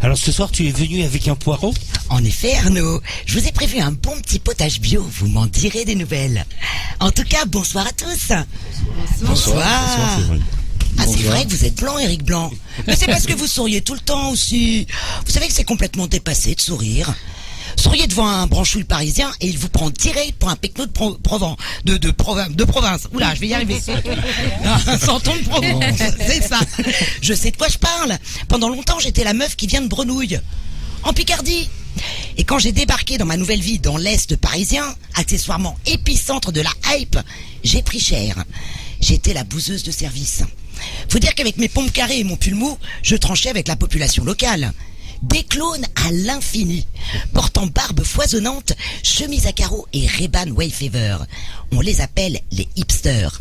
Alors ce soir, tu es venu avec un poireau ? En effet, Arnaud, je vous ai prévu un bon petit potage bio, vous m'en direz des nouvelles. En tout cas, bonsoir à tous. Bonsoir. Ah, c'est vrai que vous êtes blanc, Eric Blanc. Mais c'est parce que vous souriez tout le temps aussi. Vous savez que c'est complètement dépassé de sourire. Souriez devant un branchouille parisien et il vous prend direct pour un pecno de province. Oula, je vais y arriver. Un santon de Provence, c'est ça. Je sais de quoi je parle. Pendant longtemps, j'étais la meuf qui vient de Brenouille, en Picardie. Et quand j'ai débarqué dans ma nouvelle vie dans l'Est parisien, accessoirement épicentre de la hype, j'ai pris cher. J'étais la bouseuse de service. Faut dire qu'avec mes pompes carrées et mon pull mou, je tranchais avec la population locale. Des clones à l'infini, portant barbe foisonnante, chemise à carreaux et Ray-Ban Wayfarer. On les appelle les hipsters.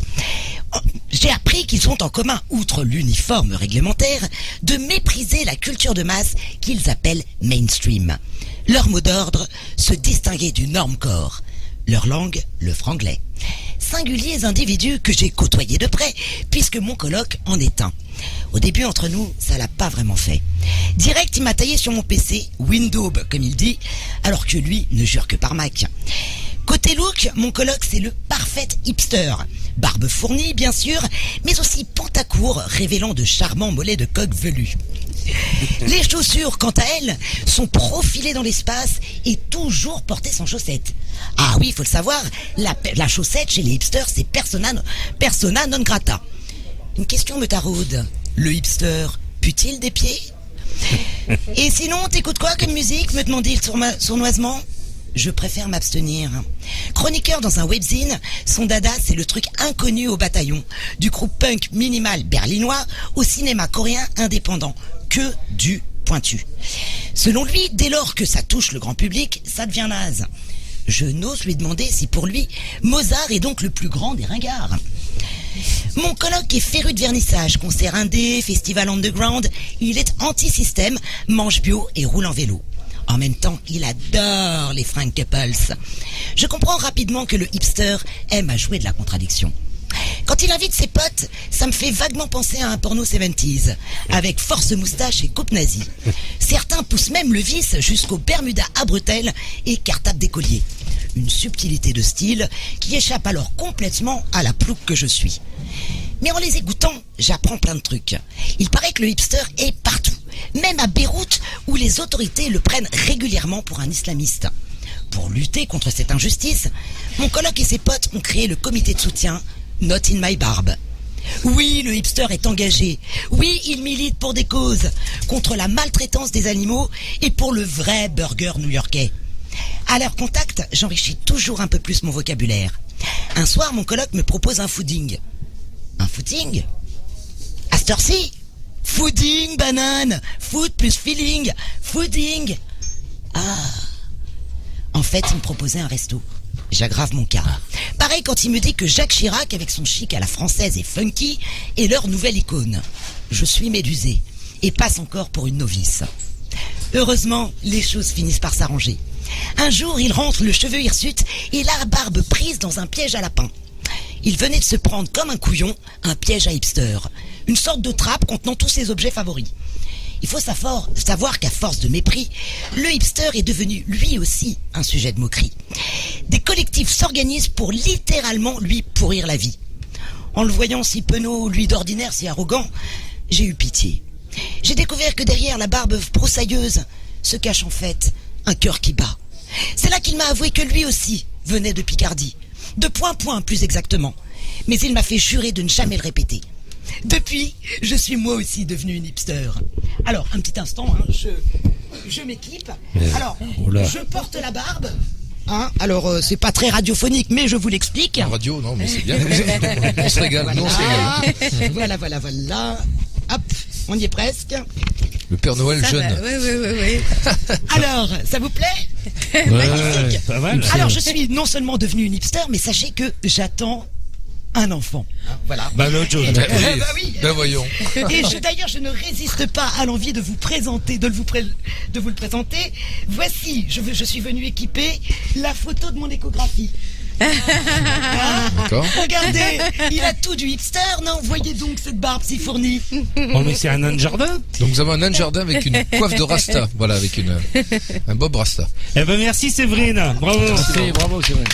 J'ai appris qu'ils ont en commun, outre l'uniforme réglementaire, de mépriser la culture de masse qu'ils appellent mainstream. Leur mot d'ordre, se distinguer du normcore. Leur langue, le franglais. Singuliers individus que j'ai côtoyés de près, puisque mon coloc en est un. Au début, entre nous, ça l'a pas vraiment fait. Direct, il m'a taillé sur mon PC, Windows, comme il dit, alors que lui ne jure que par Mac. Côté look, mon coloc, c'est le parfait hipster. Barbe fournie, bien sûr, mais aussi pantacourt, révélant de charmants mollets de coq velus. Les chaussures, quant à elles, sont profilées dans l'espace et toujours portées sans chaussettes. Ah oui, il faut le savoir, la chaussette chez les hipsters, c'est persona non grata. Une question me taraude. Le hipster pue-t-il des pieds? Et sinon, t'écoutes quoi comme musique, me demandait-il sournoisement. Je préfère m'abstenir. Chroniqueur dans un webzine, son dada, c'est le truc inconnu au bataillon. Du groupe punk minimal berlinois au cinéma coréen indépendant. Que du pointu. Selon lui, dès lors que ça touche le grand public, ça devient naze. Je n'ose lui demander si pour lui, Mozart est donc le plus grand des ringards. Mon coloc est féru de vernissage, concert indé, festival underground. Il est anti-système, mange bio et roule en vélo. En même temps, il adore les fringues couples. Je comprends rapidement que le hipster aime à jouer de la contradiction. Quand il invite ses potes, ça me fait vaguement penser à un porno 70s, avec force moustache et coupe nazie. Certains poussent même le vice jusqu'au Bermuda à bretelles et cartable d'écolier. Une subtilité de style qui échappe alors complètement à la plouque que je suis. Mais en les écoutant, j'apprends plein de trucs. Il paraît que le hipster est partout, même à Beyrouth où les autorités le prennent régulièrement pour un islamiste. Pour lutter contre cette injustice, mon coloc et ses potes ont créé le comité de soutien Not in my barbe. Oui, le hipster est engagé. Oui, il milite pour des causes, contre la maltraitance des animaux et pour le vrai burger new-yorkais. À leur contact, j'enrichis toujours un peu plus mon vocabulaire. Un soir, mon coloc me propose un fooding. Un footing? À cette heure-ci? Fooding, banane. Food plus feeling. Fooding. Ah. En fait, il me proposait un resto. J'aggrave mon cas. Pareil quand il me dit que Jacques Chirac, avec son chic à la française et funky, est leur nouvelle icône. Je suis médusé et passe encore pour une novice. Heureusement, les choses finissent par s'arranger. Un jour, il rentre le cheveu hirsute et la barbe prise dans un piège à lapin. Il venait de se prendre comme un couillon un piège à hipster, une sorte de trappe contenant tous ses objets favoris. Il faut savoir qu'à force de mépris, le hipster est devenu lui aussi un sujet de moquerie. Des collectifs s'organisent pour littéralement lui pourrir la vie. En le voyant si penaud, lui d'ordinaire si arrogant, j'ai eu pitié. J'ai découvert que derrière la barbe broussailleuse se cache en fait un cœur qui bat. C'est là qu'il m'a avoué que lui aussi venait de Picardie, de Point plus exactement. Mais il m'a fait jurer de ne jamais le répéter. Depuis, je suis moi aussi devenu une hipster. Alors, un petit instant, hein, je m'équipe. Alors, je porte la barbe. Hein, alors, c'est pas très radiophonique, mais je vous l'explique. En radio, non, mais c'est bien. On se régale, voilà. Non, on se régale. Voilà. Hop, on y est presque. Le Père Noël ça jeune. Oui. Alors, ça vous plaît? Magnifique. Pas mal. Alors, je suis non seulement devenu une hipster, mais sachez que j'attends un enfant. Voilà. Bah l'autre chose. Oui. Ben voyons. Et d'ailleurs, je ne résiste pas à l'envie de vous présenter, de vous le présenter. Voici, je suis venu équiper la photo de mon échographie. D'accord. Regardez, il a tout du hipster, non? Voyez donc cette barbe si fournie. Oh, mais c'est un nain de jardin. Donc nous avons un nain de jardin avec une coiffe de rasta. Voilà, avec un bob rasta. Eh ben, merci Séverine. Bravo. Bravo, c'est vrai.